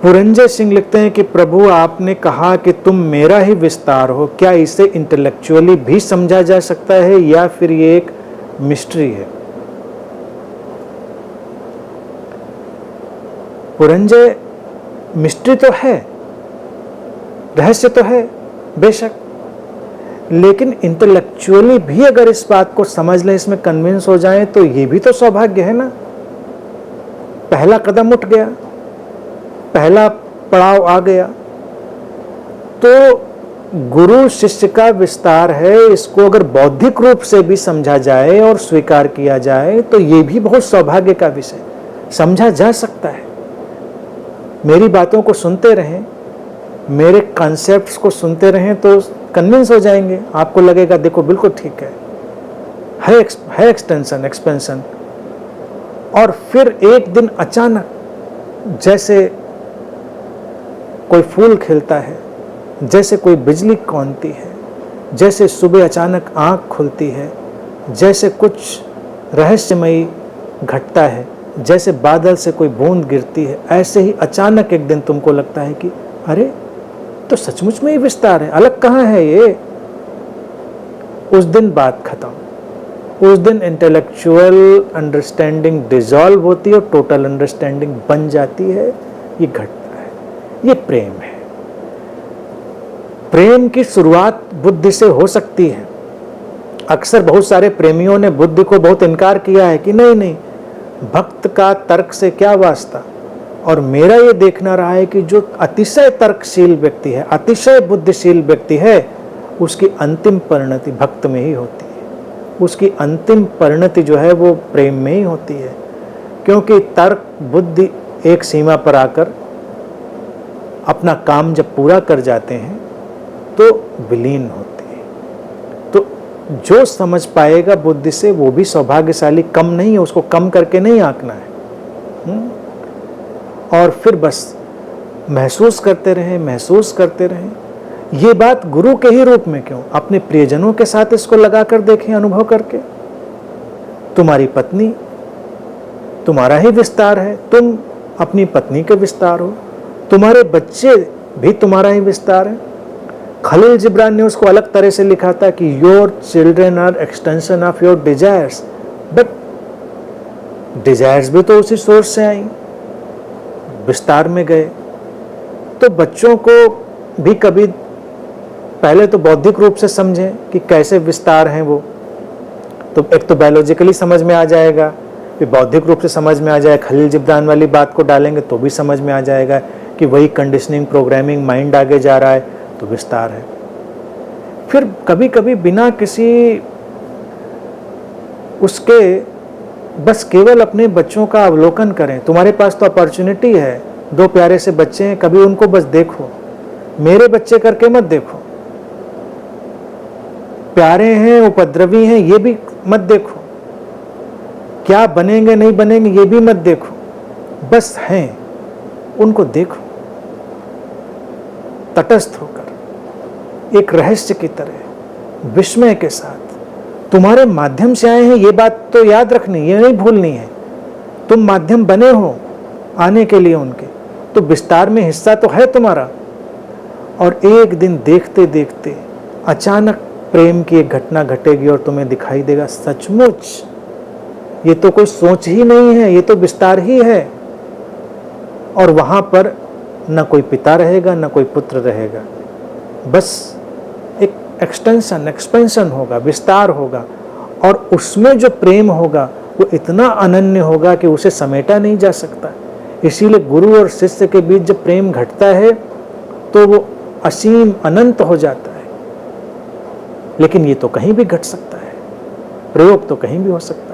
पुरंजय सिंह लिखते हैं कि प्रभु आपने कहा कि तुम मेरा ही विस्तार हो, क्या इसे इंटेलेक्चुअली भी समझा जा सकता है या फिर ये एक मिस्ट्री है? पुरंजय, मिस्ट्री तो है, रहस्य तो है बेशक, लेकिन इंटेलेक्चुअली भी अगर इस बात को समझ लें, इसमें कन्विंस हो जाएं, तो ये भी तो सौभाग्य है ना। पहला कदम उठ गया, पहला पड़ाव आ गया। तो गुरु शिष्य का विस्तार है, इसको अगर बौद्धिक रूप से भी समझा जाए और स्वीकार किया जाए तो ये भी बहुत सौभाग्य का विषय समझा जा सकता है। मेरी बातों को सुनते रहें, मेरे कॉन्सेप्ट्स को सुनते रहें तो कन्विंस हो जाएंगे। आपको लगेगा देखो बिल्कुल ठीक है एक्सटेंशन, एक्सपेंशन। और फिर एक दिन अचानक जैसे कोई फूल खिलता है, जैसे कोई बिजली कौंधती है, जैसे सुबह अचानक आँख खुलती है, जैसे कुछ रहस्यमयी घटता है, जैसे बादल से कोई बूंद गिरती है, ऐसे ही अचानक एक दिन तुमको लगता है कि अरे तो सचमुच में ही विस्तार है, अलग कहाँ है ये। उस दिन बात खत्म, उस दिन इंटेलेक्चुअल अंडरस्टैंडिंग डिसॉल्व होती है और टोटल अंडरस्टैंडिंग बन जाती है। ये घटना है, ये प्रेम है। प्रेम की शुरुआत बुद्धि से हो सकती है। अक्सर बहुत सारे प्रेमियों ने बुद्धि को बहुत इनकार किया है कि नहीं नहीं, भक्त का तर्क से क्या वास्ता। और मेरा ये देखना रहा है कि जो अतिशय तर्कशील व्यक्ति है, अतिशय बुद्धिशील व्यक्ति है, उसकी अंतिम परिणति भक्त में ही होती है। उसकी अंतिम परिणति जो है वो प्रेम में ही होती है, क्योंकि तर्क बुद्धि एक सीमा पर आकर अपना काम जब पूरा कर जाते हैं तो विलीन होते हैं। तो जो समझ पाएगा बुद्धि से वो भी सौभाग्यशाली कम नहीं है, उसको कम करके नहीं आंकना है। और फिर बस महसूस करते रहें, महसूस करते रहें। ये बात गुरु के ही रूप में क्यों, अपने प्रियजनों के साथ इसको लगा कर देखें, अनुभव करके। तुम्हारी पत्नी तुम्हारा ही विस्तार है, तुम अपनी पत्नी के विस्तार हो। तुम्हारे बच्चे भी तुम्हारा ही विस्तार है। खलील जिब्रान ने उसको अलग तरह से लिखा था कि your children are extension of your desires, but desires भी तो उसी सोर्स से आई, विस्तार में गए। तो बच्चों को भी कभी पहले तो बौद्धिक रूप से समझें कि कैसे विस्तार हैं वो। तो एक तो बायोलॉजिकली समझ में आ जाएगा, फिर बौद्धिक रूप से समझ में आ जाए, खलील जिब्रान वाली बात को डालेंगे तो भी समझ में आ जाएगा कि वही कंडीशनिंग प्रोग्रामिंग माइंड आगे जा रहा है तो विस्तार है। फिर कभी कभी बिना किसी उसके बस केवल अपने बच्चों का अवलोकन करें। तुम्हारे पास तो अपॉर्चुनिटी है, दो प्यारे से बच्चे हैं, कभी उनको बस देखो, मेरे बच्चे करके मत देखो। प्यारे हैं, उपद्रवी हैं, ये भी मत देखो। क्या बनेंगे नहीं बनेंगे ये भी मत देखो, बस हैं उनको देखो तटस्थ होकर, एक रहस्य की तरह, विस्मय के साथ। तुम्हारे माध्यम से आए हैं, ये बात तो याद रखनी, ये नहीं भूलनी है। तुम माध्यम बने हो आने के लिए उनके, तो विस्तार में हिस्सा तो है तुम्हारा। और एक दिन देखते देखते अचानक प्रेम की एक घटना घटेगी और तुम्हें दिखाई देगा सचमुच ये तो कोई सोच ही नहीं है, ये तो विस्तार ही है। और वहां पर न कोई पिता रहेगा न कोई पुत्र रहेगा, बस एक एक्सटेंशन, एक्सपेंशन होगा, विस्तार होगा। और उसमें जो प्रेम होगा वो इतना अनन्य होगा कि उसे समेटा नहीं जा सकता। इसीलिए गुरु और शिष्य के बीच जब प्रेम घटता है तो वो असीम अनंत हो जाता है। लेकिन ये तो कहीं भी घट सकता है, प्रयोग तो कहीं भी हो सकता है।